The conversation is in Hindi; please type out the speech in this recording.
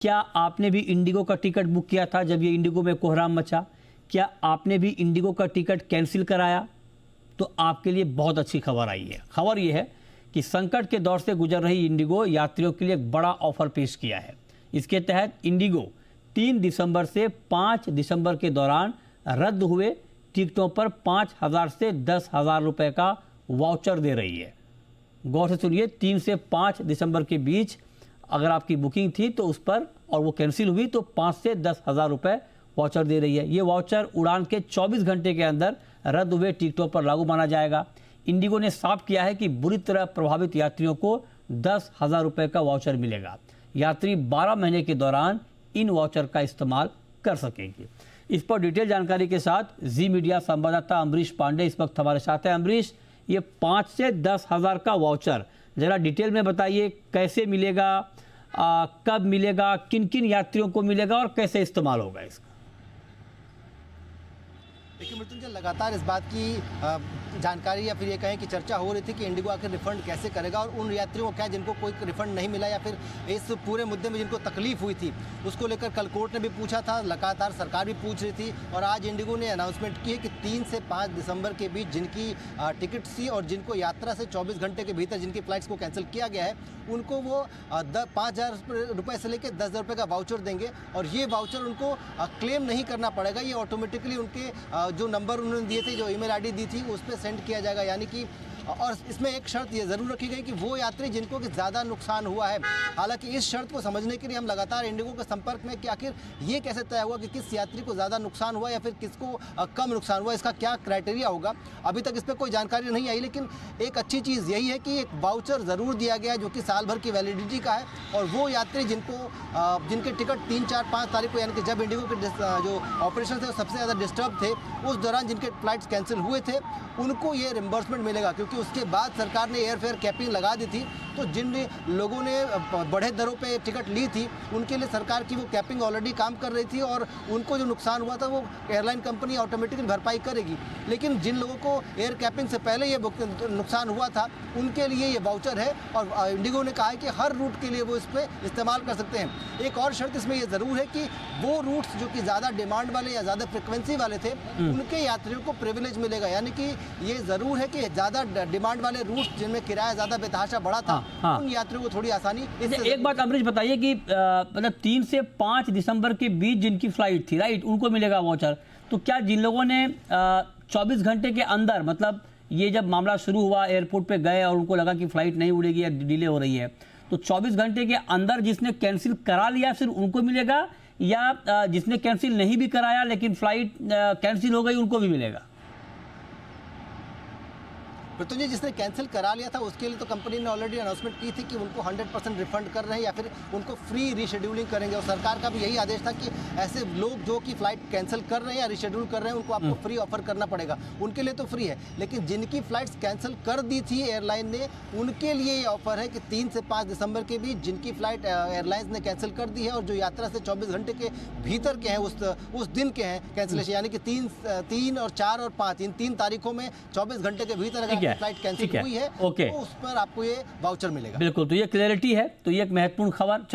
क्या आपने भी इंडिगो का टिकट बुक किया था जब ये इंडिगो में कोहराम मचा? क्या आपने भी इंडिगो का टिकट कैंसिल कराया? तो आपके लिए बहुत अच्छी खबर आई है। खबर ये है कि संकट के दौर से गुजर रही इंडिगो यात्रियों के लिए एक बड़ा ऑफर पेश किया है। इसके तहत इंडिगो 3 दिसंबर से 5 दिसंबर के दौरान रद्द हुए टिकटों पर 5,000 से 10,000 रुपये का वाउचर दे रही है। गौर से सुनिए, 3 से 5 दिसंबर के बीच अगर आपकी बुकिंग थी तो उस पर और वो कैंसिल हुई तो 5 से 10,000 रुपये वाउचर दे रही है। ये वाउचर उड़ान के 24 घंटे के अंदर रद्द हुए टिकटों पर लागू माना जाएगा। इंडिगो ने साफ किया है कि बुरी तरह प्रभावित यात्रियों को 10,000 रुपये का वाउचर मिलेगा। यात्री 12 महीने के दौरान इन वाउचर का इस्तेमाल कर सकेंगे। इस पर डिटेल जानकारी के साथ जी मीडिया संवाददाता अमरीश पांडे इस वक्त हमारे साथ है। अमरीश, ये 5 से 10,000 का वाउचर जरा डिटेल में बताइए, कैसे मिलेगा, कब मिलेगा, किन किन यात्रियों को मिलेगा और कैसे इस्तेमाल होगा इसका? देखिए मृत्युंजय, लगातार इस बात की जानकारी या फिर ये कहें कि चर्चा हो रही थी कि इंडिगो आखिर रिफंड कैसे करेगा और उन यात्रियों को क्या जिनको कोई रिफंड नहीं मिला या फिर इस पूरे मुद्दे में जिनको तकलीफ हुई थी उसको लेकर कल कोर्ट ने भी पूछा था, लगातार सरकार भी पूछ रही थी और आज इंडिगो ने अनाउंसमेंट की है कि 3 से 5 दिसंबर के बीच जिनकी टिकट थी और जिनको यात्रा से 24 घंटे के भीतर जिनकी फ्लाइट्स को कैंसिल किया गया है उनको वो 5,000 रुपये से लेकर 10,000 रुपये का वाउचर देंगे और ये वाउचर उनको क्लेम नहीं करना पड़ेगा। ये ऑटोमेटिकली उनके जो नंबर उन्होंने दिए थे, जो ईमेल आईडी दी थी उस पर सेंड किया जाएगा। यानी कि और इसमें एक शर्त ये ज़रूर रखी गई कि वो यात्री जिनको कि ज़्यादा नुकसान हुआ है। हालांकि इस शर्त को समझने के लिए हम लगातार इंडिगो के संपर्क में कि आखिर ये कैसे तय हुआ कि किस यात्री को ज़्यादा नुकसान हुआ या फिर किसको कम नुकसान हुआ, इसका क्या क्राइटेरिया होगा, अभी तक इस पर कोई जानकारी नहीं आई। लेकिन एक अच्छी चीज़ यही है कि एक वाउचर ज़रूर दिया गया है जो कि साल भर की वैलिडिटी का है और वो यात्री जिनके टिकट 3, 4, 5 तारीख को यानी कि जब इंडिगो के जो ऑपरेशन थे सबसे ज़्यादा डिस्टर्ब थे उस दौरान जिनके फ्लाइट्स कैंसिल हुए थे उनको ये रिम्बर्समेंट मिलेगा। क्योंकि उसके बाद सरकार ने एयरफेयर कैपिंग लगा दी थी तो जिन लोगों ने बढ़े दरों पे टिकट ली थी उनके लिए सरकार की वो कैपिंग ऑलरेडी काम कर रही थी और उनको जो नुकसान हुआ था वो एयरलाइन कंपनी ऑटोमेटिकली भरपाई करेगी। लेकिन जिन लोगों को एयर कैपिंग से पहले ये नुकसान हुआ था उनके लिए ये वाउचर है और इंडिगो ने कहा है कि हर रूट के लिए वो इस पर इस्तेमाल कर सकते हैं। एक और शर्त इसमें ये ज़रूर है कि वो रूट्स जो कि ज़्यादा डिमांड वाले या ज़्यादा फ्रिक्वेंसी वाले थे उनके यात्रियों को प्रिविलेज मिलेगा। यानी कि ये ज़रूर है कि ज़्यादा डिमांड वाले रूट्स जिनमें किराया ज़्यादा बेतहाशा बढ़ा था उन यात्रियों को थोड़ी आसानी। एक बात अमरीश बताइए कि मतलब 3 से 5 दिसंबर के बीच जिनकी फ्लाइट थी, राइट, उनको मिलेगा वाउचर। तो क्या जिन लोगों ने 24 घंटे के अंदर, मतलब ये जब मामला शुरू हुआ एयरपोर्ट पे गए और उनको लगा कि फ्लाइट नहीं उड़ेगी या डिले हो रही है, तो 24 घंटे के अंदर जिसने कैंसिल करा लिया सिर्फ उनको मिलेगा या जिसने कैंसिल नहीं भी कराया लेकिन फ्लाइट कैंसिल हो गई उनको भी मिलेगा? मृत्युंजय, जिसने कैंसिल करा लिया था उसके लिए तो कंपनी ने ऑलरेडी अनाउंसमेंट की थी कि उनको 100% रिफंड कर रहे हैं या फिर उनको फ्री रीशेड्यूलिंग करेंगे और सरकार का भी यही आदेश था कि ऐसे लोग जो कि फ्लाइट कैंसिल कर रहे हैं या रीशेड्यूल कर रहे हैं उनको आपको फ्री ऑफर करना पड़ेगा। उनके लिए तो फ्री है, लेकिन जिनकी फ्लाइट्स कैंसिल कर दी थी एयरलाइन ने उनके लिए ये ऑफर है कि 3 से 5 दिसंबर के बीच जिनकी फ्लाइट एयरलाइंस ने कैंसिल कर दी है और जो यात्रा से 24 घंटे के भीतर के हैं उस दिन के हैं कैंसिलेशन, यानी कि 3 और 4 और 5 इन 3 तारीखों में 24 घंटे के भीतर अगर फ्लाइट कैंसिल हुई है तो उस पर आपको ये वाउचर मिलेगा। बिल्कुल, तो ये क्लैरिटी है, तो ये एक महत्वपूर्ण खबर।